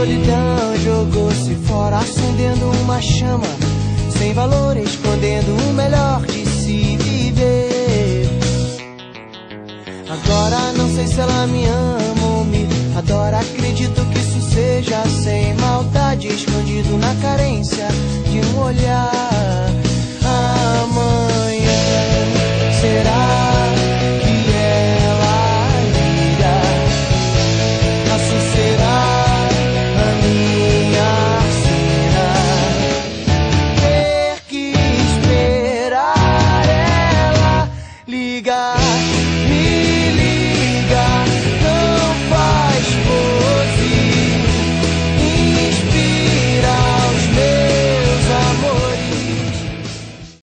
solidão jogou-se fora, acendendo uma chama sem valor, escondendo o melhor de se viver. Agora não sei se ela me ama ou me adora. Acredito que isso seja sem maldade, escondido na carência de um olhar. Amanhã será que ela liga? Assim será a minha cena. Ter que esperar ela ligar.